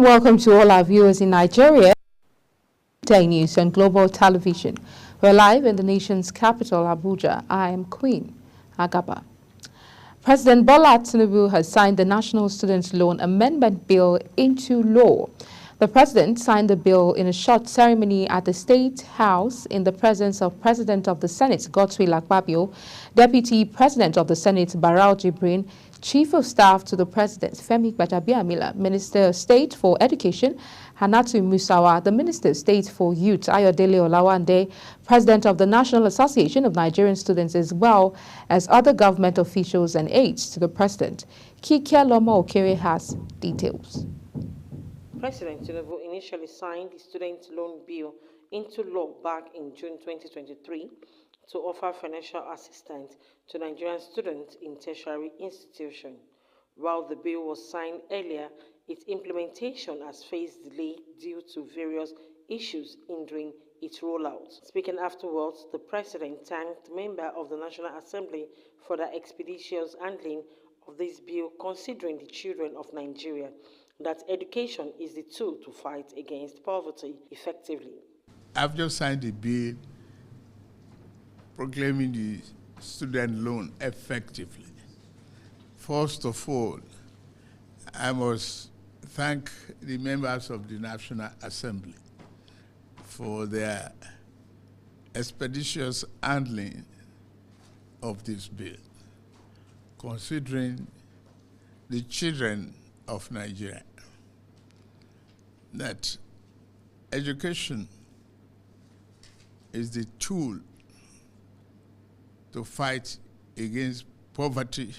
and welcome to all our viewers in Nigeria. Day News on Global Television. We're live in the nation's capital, Abuja. I am Queen Agaba. President Bola Tinubu has signed the National Student Loan Amendment Bill into law. The president signed the bill in a short ceremony at the State House in the presence of President of the Senate, Godswill Akpabio, Deputy President of the Senate, Barau Jibrin, Chief of Staff to the President, Femi Gbajabiamila, Minister of State for Education, Hannatu Musawa, the Minister of State for Youth, Ayodele Olawande, President of the National Association of Nigerian Students, as well as other government officials and aides to the President. Kike Lomo Okere has details. President Tinubu initially signed the student loan bill into law back in June 2023 to offer financial assistance to Nigerian students in tertiary institutions. While the bill was signed earlier, its implementation has faced delay due to various issues hindering its rollout. Speaking afterwards, the president thanked members of the National Assembly for their expeditious handling of this bill, considering the children of Nigeria that education is the tool to fight against poverty effectively. I've just signed a bill proclaiming the student loan effectively. First of all, I must thank the members of the National Assembly for their expeditious handling of this bill, considering the children of Nigeria, that education is the tool to fight against poverty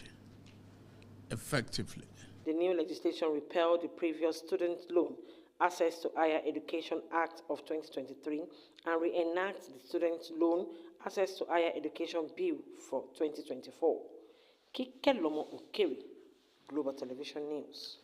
effectively. The new legislation repealed the previous Student Loan Access to Higher Education Act of 2023 and reenacts the Student Loan Access to Higher Education Bill for 2024. Kike Lomo Okere, Global Television News.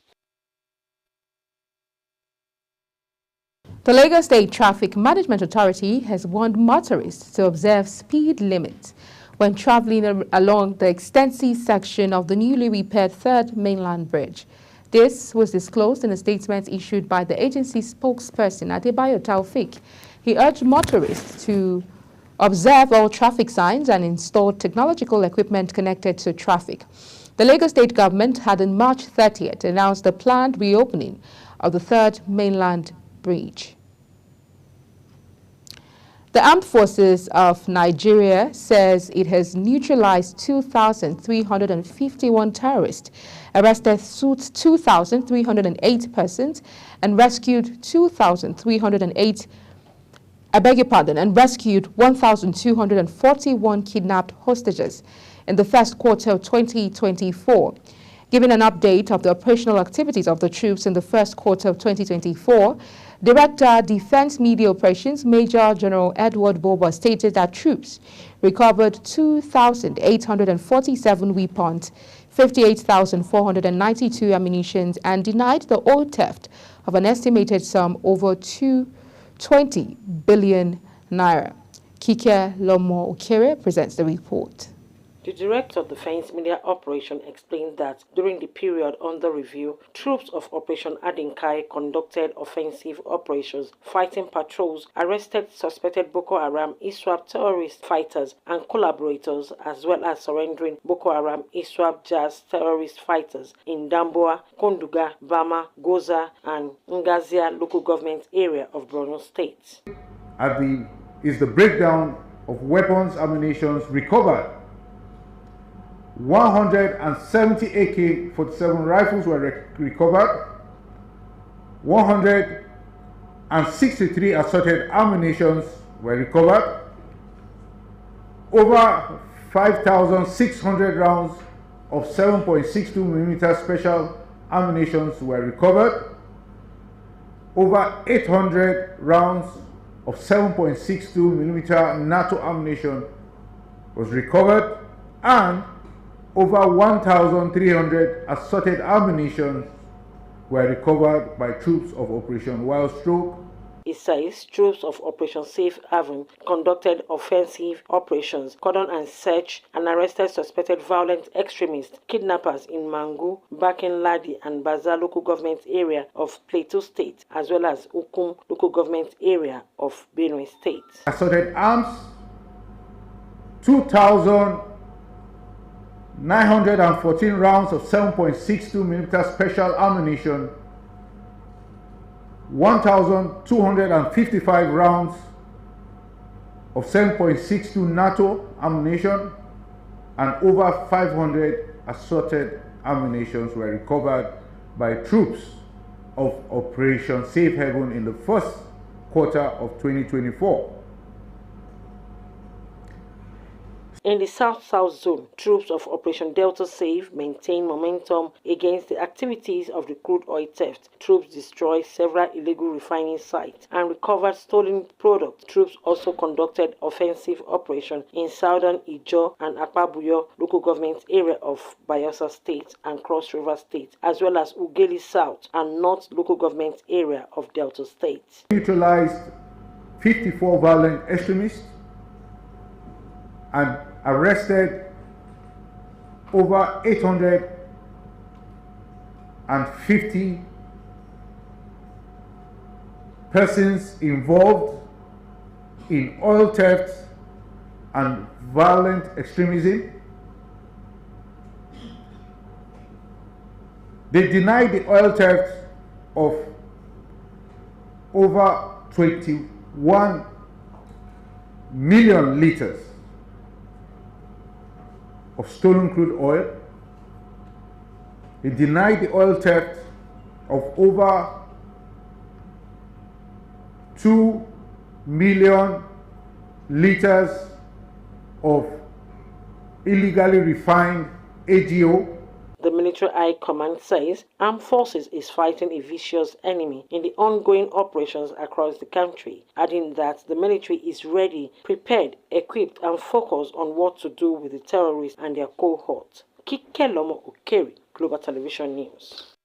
The Lagos State Traffic Management Authority has warned motorists to observe speed limits when traveling along the extensive section of the newly repaired Third Mainland Bridge. This was disclosed in a statement issued by the agency's spokesperson, Adebayo Taufik. He urged motorists to observe all traffic signs and install technological equipment connected to traffic. The Lagos State government had on March 30th announced the planned reopening of the Third Mainland Bridge. The Armed Forces of Nigeria says it has neutralized 2,351 terrorists, arrested 2,308 persons, and rescued 1,241 kidnapped hostages in the first quarter of 2024. Giving an update of the operational activities of the troops in the first quarter of 2024, Director Defense Media Operations Major General Edward Boba stated that troops recovered 2,847 weapons, 58,492 ammunition, and denied the oil theft of an estimated sum over 20 billion naira. Kike Lomo Okere presents the report. The Director of Defense Media Operation explained that during the period under review, troops of Operation Adinkai conducted offensive operations, fighting patrols, arrested suspected Boko Haram ISWAP terrorist fighters and collaborators, as well as surrendering Boko Haram ISWAP Jazz terrorist fighters in Damboa, Konduga, Bama, Goza, and Ngazia local government area of Borno State. Is the breakdown of weapons, ammunition recovered. 170 AK-47 rifles were recovered, 163 assorted ammunition were recovered, over 5,600 rounds of 7.62mm special ammunition were recovered, over 800 rounds of 7.62mm NATO ammunition was recovered, and over 1,300 assorted ammunition were recovered by troops of Operation Wild Stroke. He says troops of Operation Safe Haven conducted offensive operations, cordoned and searched and arrested suspected violent extremists, kidnappers in Mangu, Bakin-Ladi and Baza local government area of Plateau State, as well as Ukum local government area of Benue State. Assorted arms, 2,914 rounds of 7.62mm special ammunition, 1,255 rounds of 7.62 NATO ammunition, and over 500 assorted ammunitions were recovered by troops of Operation Safe Haven in the first quarter of 2024. In the South-South zone, troops of Operation Delta Safe maintain momentum against the activities of the crude oil theft. Troops destroyed several illegal refining sites and recovered stolen products. Troops also conducted offensive operations in southern Ijo and Akpabuyo local government area of Bayelsa State and Cross River State, as well as Ugeli South and North local government area of Delta State. Neutralized 54 violent extremists and arrested over 850 persons involved in oil theft and violent extremism. They denied the oil theft of over 21 million liters of stolen crude oil. He denied the oil theft of over 2 million liters of illegally refined AGO. The Military High Command says armed forces is fighting a vicious enemy in the ongoing operations across the country, adding that the military is ready, prepared, equipped and focused on what to do with the terrorists and their cohort. Kikelomo Okeri, Global Television News.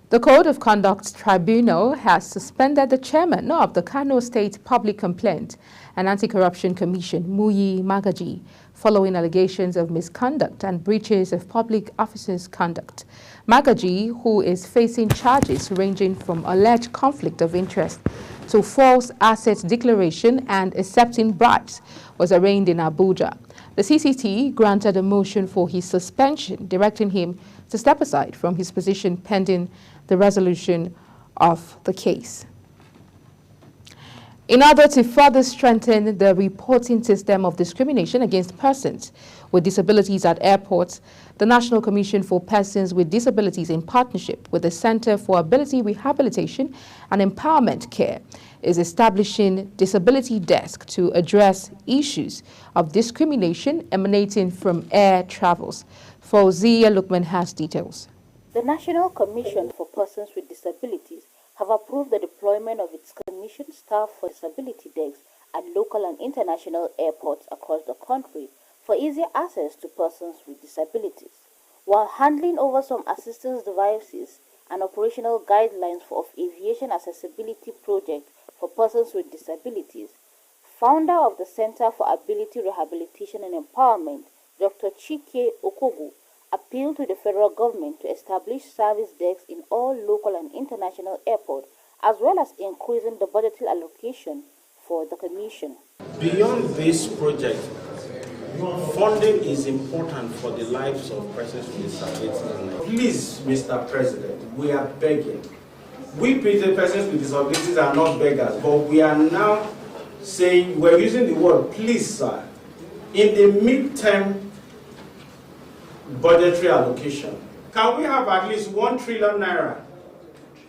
The Code of Conduct Tribunal has suspended the chairman of the Kano State Public Complaint and Anti-Corruption Commission, Muyi Magaji, following allegations of misconduct and breaches of public officers' conduct. Magaji, who is facing charges ranging from alleged conflict of interest to false asset declaration and accepting bribes, was arraigned in Abuja. The CCT granted a motion for his suspension, directing him to step aside from his position pending the resolution of the case. In order to further strengthen the reporting system of discrimination against persons with disabilities at airports, the National Commission for Persons with Disabilities, in partnership with the Center for Ability Rehabilitation and Empowerment Care, is establishing Disability Desk to address issues of discrimination emanating from air travels. Fauzia Lukman has details. The National Commission for Persons with Disabilities have approved the deployment of its commission staff for disability desks at local and international airports across the country for easier access to persons with disabilities, while handing over some assistance devices and operational guidelines for aviation accessibility project for persons with disabilities. Founder of the Center for Ability Rehabilitation and Empowerment, Dr. Chike Okogu, appealed to the federal government to establish service desks in all local and international airports, as well as increasing the budgetary allocation for the commission. Beyond this project, funding is important for the lives of persons with disabilities. Please, Mr. President, we are begging. We persons with disabilities are not beggars, but we are now saying, we're using the word please, sir, in the midterm budgetary allocation. Can we have at least 1 trillion naira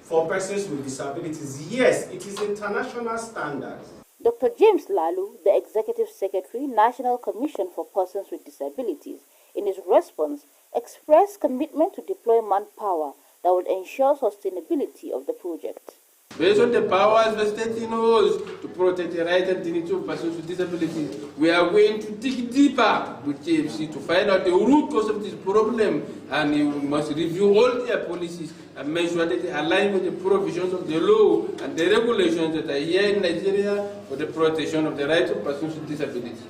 for persons with disabilities? Yes, it is international standards. Dr. James Lalu, the Executive Secretary, National Commission for Persons with Disabilities, in his response, expressed commitment to deploy manpower that would ensure sustainability of the project. Based on the powers vested in us to protect the rights and dignity of persons with disabilities, we are going to dig deeper with KFC to find out the root cause of this problem, and we must review all their policies and make sure that they align with the provisions of the law and the regulations that are here in Nigeria for the protection of the rights of persons with disabilities.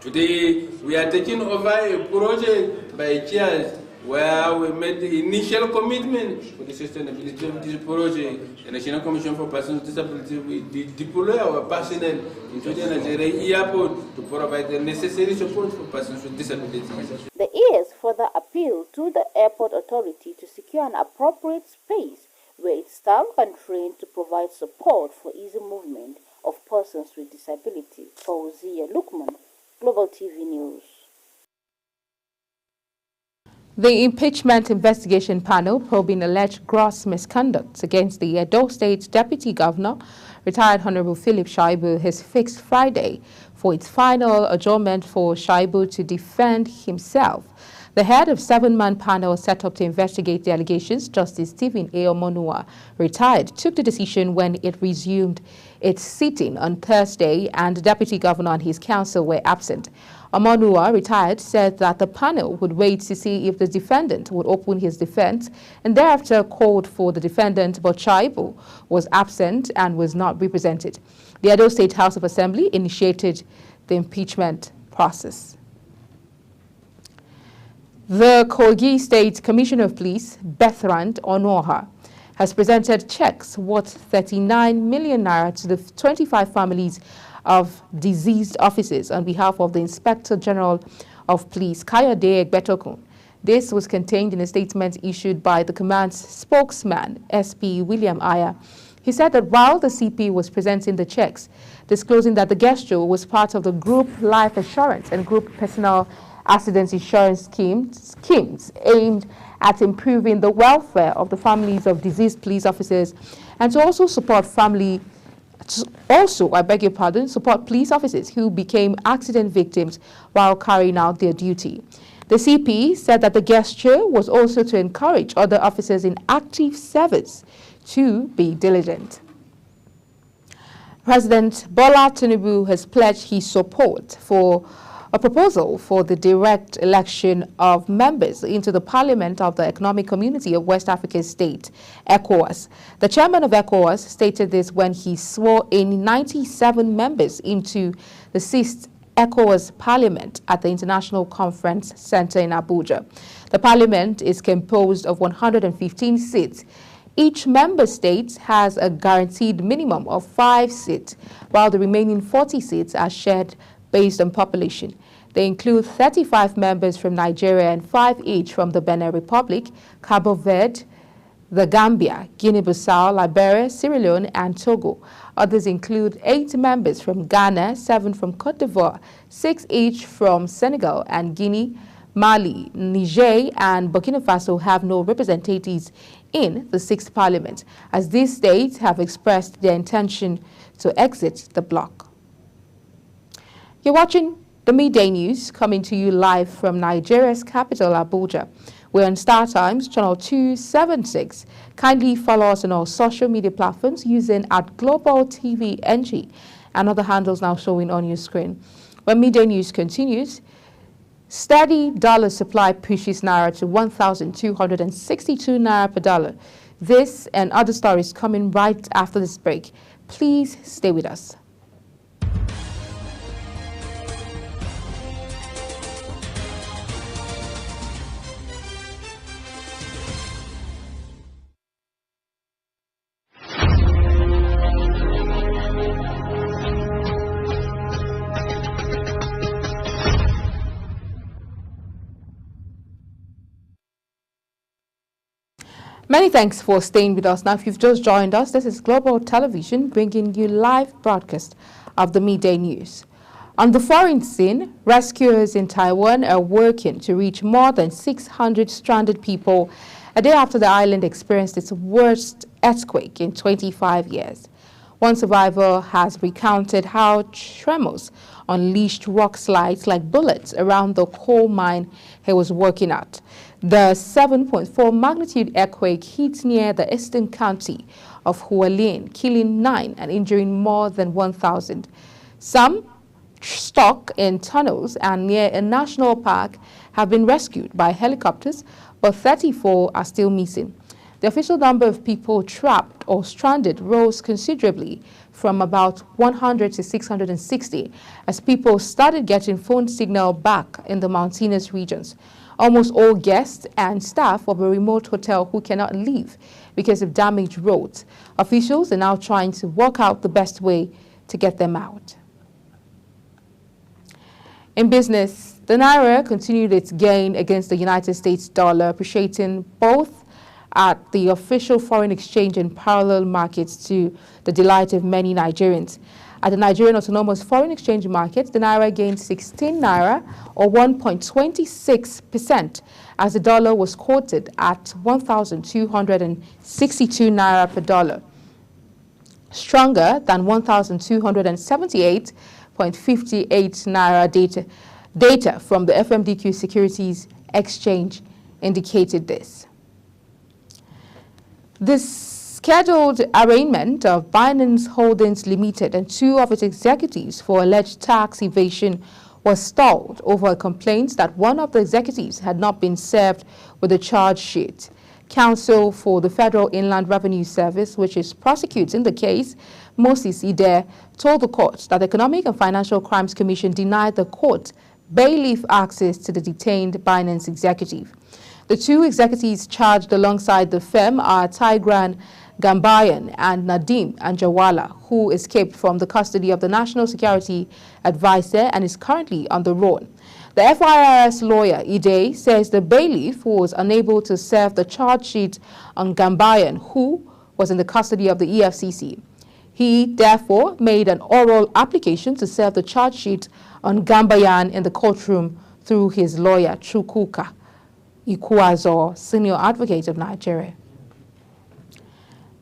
Today, we are taking over a project by CHEERS where we made the initial commitment for the sustainability of this project. The National Commission for Persons with Disabilities will deploy our personnel into the Nigeria airport to provide the necessary support for persons with disabilities. The ES further appealed to the airport authority to secure an appropriate space where its staff can train to provide support for easy movement of persons with disabilities. Fauzia Lukman, Global TV News. The impeachment investigation panel probing alleged gross misconduct against the Edo State Deputy Governor, retired Honorable Philip Shaibu, has fixed Friday for its final adjournment for Shaibu to defend himself. The head of 7-man panel set up to investigate the allegations, Justice Stephen A. Omonua, retired, took the decision when it resumed its sitting on Thursday and the Deputy Governor and his counsel were absent. Omonua, retired, said that the panel would wait to see if the defendant would open his defense and thereafter called for the defendant, but Shaibu was absent and was not represented. The Edo State House of Assembly initiated the impeachment process. The Kogi State Commissioner of Police, Bertrand Onoha, has presented checks worth 39 million naira to the 25 families of deceased officers on behalf of the Inspector General of Police, Kayode Egbetokun. This was contained in a statement issued by the command's spokesman, SP William Aya. He said that while the CP was presenting the checks, disclosing that the gesture was part of the group life assurance and group personal accident insurance schemes aimed at improving the welfare of the families of deceased police officers and to also support support police officers who became accident victims while carrying out their duty. The CP said that the gesture was also to encourage other officers in active service to be diligent. President Bola Tinubu has pledged his support for a proposal for the direct election of members into the Parliament of the Economic Community of West African State, ECOWAS. The chairman of ECOWAS stated this when he swore in 97 members into the 6th ECOWAS Parliament at the International Conference Center in Abuja. The Parliament is composed of 115 seats. Each member state has a guaranteed minimum of 5 seats, while the remaining 40 seats are shared based on population. They include 35 members from Nigeria and 5 each from the Benin Republic, Cabo Verde, the Gambia, Guinea-Bissau, Liberia, Sierra Leone, and Togo. Others include 8 members from Ghana, 7 from Cote d'Ivoire, 6 each from Senegal and Guinea. Mali, Niger, and Burkina Faso have no representatives in the 6th Parliament, as these states have expressed their intention to exit the bloc. You're watching the Midday News, coming to you live from Nigeria's capital, Abuja. We're on Star Times, channel 276. Kindly follow us on all social media platforms using @Global TV NG and other handles now showing on your screen. When Midday News continues, steady dollar supply pushes Naira to 1,262 Naira per dollar. This and other stories coming right after this break. Please stay with us. Many thanks for staying with us. Now, if you've just joined us, this is Global Television bringing you live broadcast of the Midday News. On the foreign scene, rescuers in Taiwan are working to reach more than 600 stranded people a day after the island experienced its worst earthquake in 25 years. One survivor has recounted how tremors unleashed rock slides like bullets around the coal mine he was working at. The 7.4 magnitude earthquake hit near the eastern county of Hualien, killing 9 and injuring more than 1,000. Some stuck in tunnels and near a national park have been rescued by helicopters, but 34 are still missing. The official number of people trapped or stranded rose considerably from about 100 to 660 as people started getting phone signal back in the mountainous regions. Almost all guests and staff of a remote hotel who cannot leave because of damaged roads. Officials are now trying to work out the best way to get them out. In business, the Naira continued its gain against the United States dollar, appreciating both at the official foreign exchange and parallel markets to the delight of many Nigerians. At the Nigerian Autonomous Foreign Exchange Market, the Naira gained 16 Naira or 1.26% as the dollar was quoted at 1,262 Naira per dollar, stronger than 1,278.58 Naira data from the FMDQ Securities Exchange indicated this. This scheduled arraignment of Binance Holdings Limited and 2 of its executives for alleged tax evasion was stalled over a complaint that one of the executives had not been served with a charge sheet. Counsel for the Federal Inland Revenue Service, which is prosecuting the case, Moses Ide, told the court that the Economic and Financial Crimes Commission denied the court bailiff access to the detained Binance executive. The 2 executives charged alongside the firm are Tigran Gambayan and Nadim Anjawala, who escaped from the custody of the National Security Advisor and is currently on the run. The FIRS lawyer, Ide, says the bailiff was unable to serve the charge sheet on Gambayan, who was in the custody of the EFCC. He therefore made an oral application to serve the charge sheet on Gambayan in the courtroom through his lawyer, Chukwuka Ikuazo, senior advocate of Nigeria.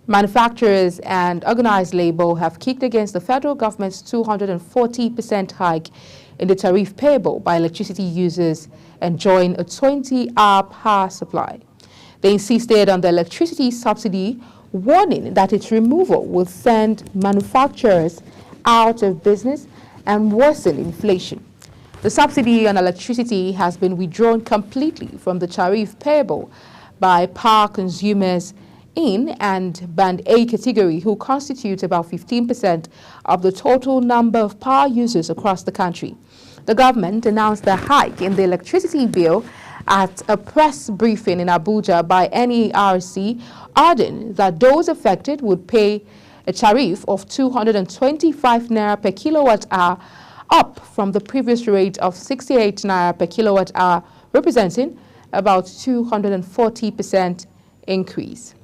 Manufacturers and organized labor have kicked against the federal government's 240% hike in the tariff payable by electricity users enjoying a 20-hour power supply. They insisted on the electricity subsidy, warning that its removal will send manufacturers out of business and worsen inflation. The subsidy on electricity has been withdrawn completely from the tariff payable by power consumers in and Band A category, who constitute about 15% of the total number of power users across the country. The government announced the hike in the electricity bill at a press briefing in Abuja by NERC, adding that those affected would pay a tariff of 225 Naira per kilowatt hour, up from the previous rate of 68 Naira per kilowatt hour, representing about 240% increase.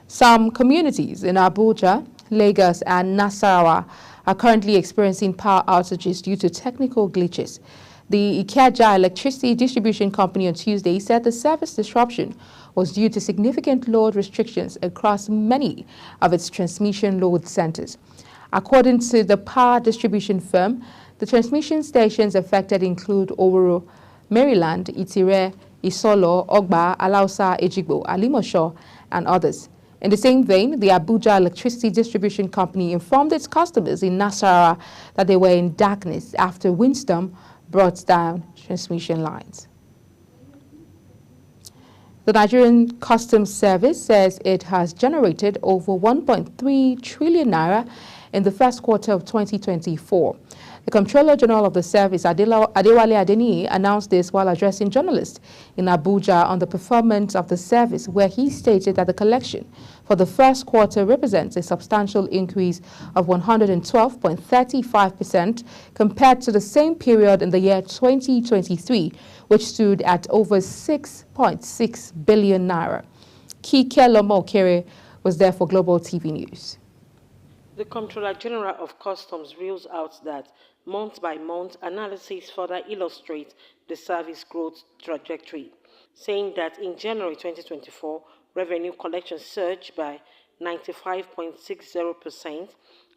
Some communities in Abuja, Lagos, and Nasarawa are currently experiencing power outages due to technical glitches. The Ikeja Electricity Distribution Company on Tuesday said the service disruption was due to significant load restrictions across many of its transmission load centers. According to the power distribution firm, the transmission stations affected include Oworo, Maryland, Itire, Isolo, Ogba, Alausa, Ejigbo, Alimosho, and others. In the same vein, the Abuja Electricity Distribution Company informed its customers in Nasarawa that they were in darkness after windstorm brought down transmission lines. The Nigerian Customs Service says it has generated over 1.3 trillion naira in the first quarter of 2024. The Comptroller General of the Service, Adewale Adeniyi, announced this while addressing journalists in Abuja on the performance of the service, where he stated that the collection for the first quarter represents a substantial increase of 112.35% compared to the same period in the year 2023, which stood at over 6.6 billion naira. Kike Lomo-Okere was there for Global TV News. The Comptroller General of Customs rules out that month-by-month analysis further illustrates the service growth trajectory, saying that in January 2024, revenue collection surged by 95.60%,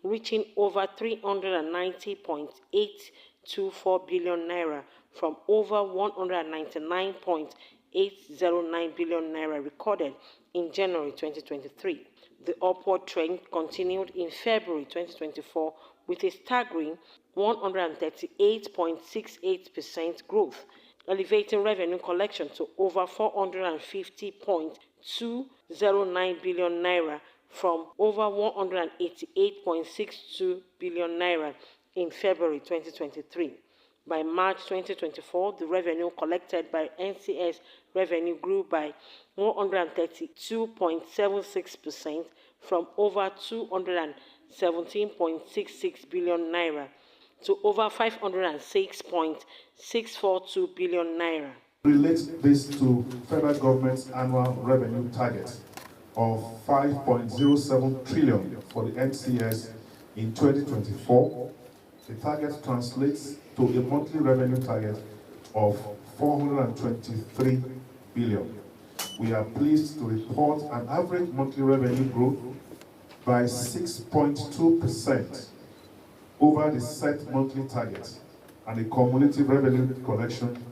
reaching over 390.8 1.24 billion naira from over 199.809 billion naira recorded in January 2023. The upward trend continued in February 2024 with a staggering 138.68% growth, elevating revenue collection to over 450.209 billion naira from over 188.62 billion naira in February 2023. By March 2024, the revenue collected by NCS revenue grew by 132.76% from over 217.66 billion naira to over 506.642 billion naira. Relates this to federal government's annual revenue target of 5.07 trillion for the NCS in 2024. The target translates to a monthly revenue target of 423 billion. We are pleased to report an average monthly revenue growth by 6.2% over the set monthly target and a cumulative revenue collection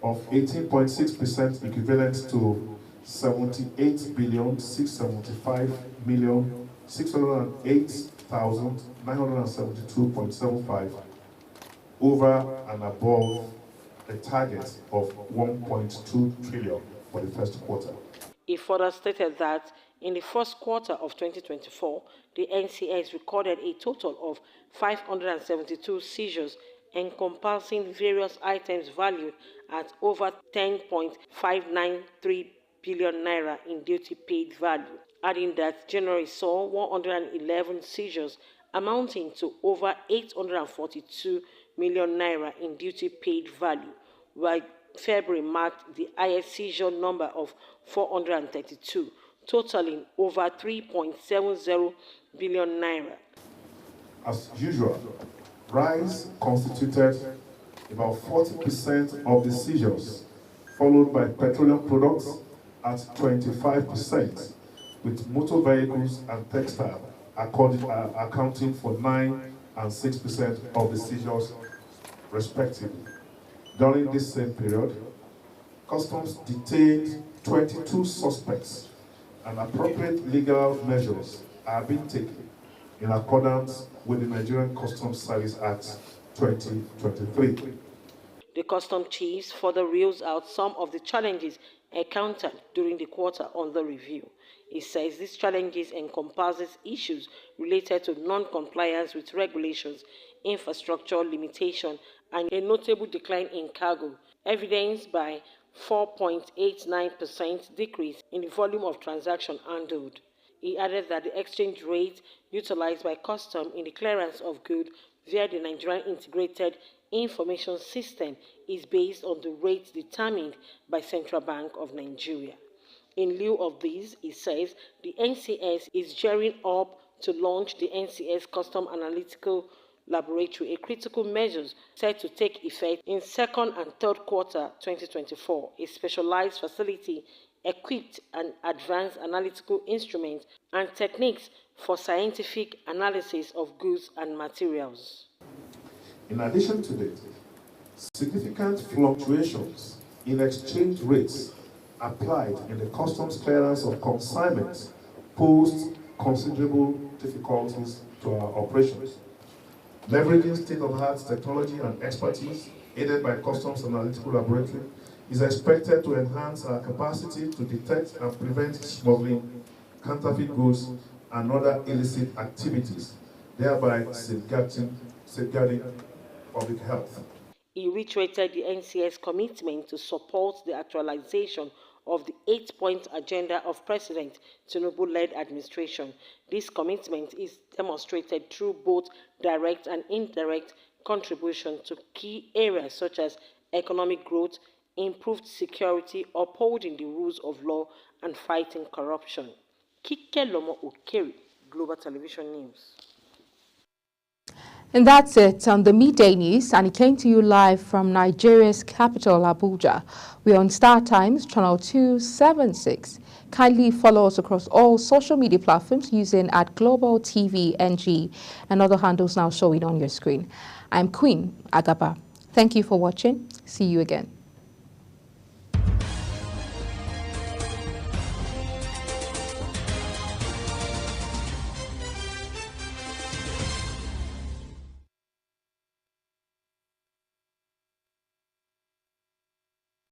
of 18.6% equivalent to 78,608,972.75 over and above the target of 1.2 trillion for the first quarter. He further stated that in the first quarter of 2024, the NCS recorded a total of 572 seizures encompassing various items valued at over 10.593 billion naira in duty paid value, adding that January saw 111 seizures amounting to over 842 million naira in duty paid value, while February marked the highest seizure number of 432, totaling over 3.70 billion naira. As usual, rice constituted about 40% of the seizures, followed by petroleum products at 25%, with motor vehicles and textile accounting for 9% and 6% of the seizures, respectively. During this same period, Customs detained 22 suspects, and appropriate legal measures are being taken in accordance with the Nigerian Customs Service Act 2023. The Customs Chiefs further reels out some of the challenges encountered during the quarter under review. He says these challenges encompasses issues related to non-compliance with regulations, infrastructure limitation, and a notable decline in cargo, evidenced by 4.89% decrease in the volume of transactions handled. He added that the exchange rate utilized by Customs in the clearance of goods via the Nigerian Integrated Information System is based on the rates determined by Central Bank of Nigeria. In lieu of this, he says the NCS is gearing up to launch the NCS Custom Analytical Laboratory, a critical measure set to take effect in second and third quarter 2024, a specialized facility equipped and advanced analytical instruments and techniques for scientific analysis of goods and materials. In addition to this, significant fluctuations in exchange rates applied in the customs clearance of consignments posed considerable difficulties to our operations. Leveraging state-of-the-art technology and expertise aided by Customs Analytical Laboratory is expected to enhance our capacity to detect and prevent smuggling, counterfeit goods, and other illicit activities, thereby safeguarding public health. He reiterated the NCS commitment to support the actualization of the 8-point agenda of President Tinubu-led administration. This commitment is demonstrated through both direct and indirect contribution to key areas such as economic growth, improved security, upholding the rules of law, and fighting corruption. Kike Lomo Okeri, Global Television News. And that's it on the Midday News, and it came to you live from Nigeria's capital, Abuja. We're on Star Times, channel 276. Kindly follow us across all social media platforms using @GlobalTVNG and other handles now showing on your screen. I'm Queen Agaba. Thank you for watching. See you again.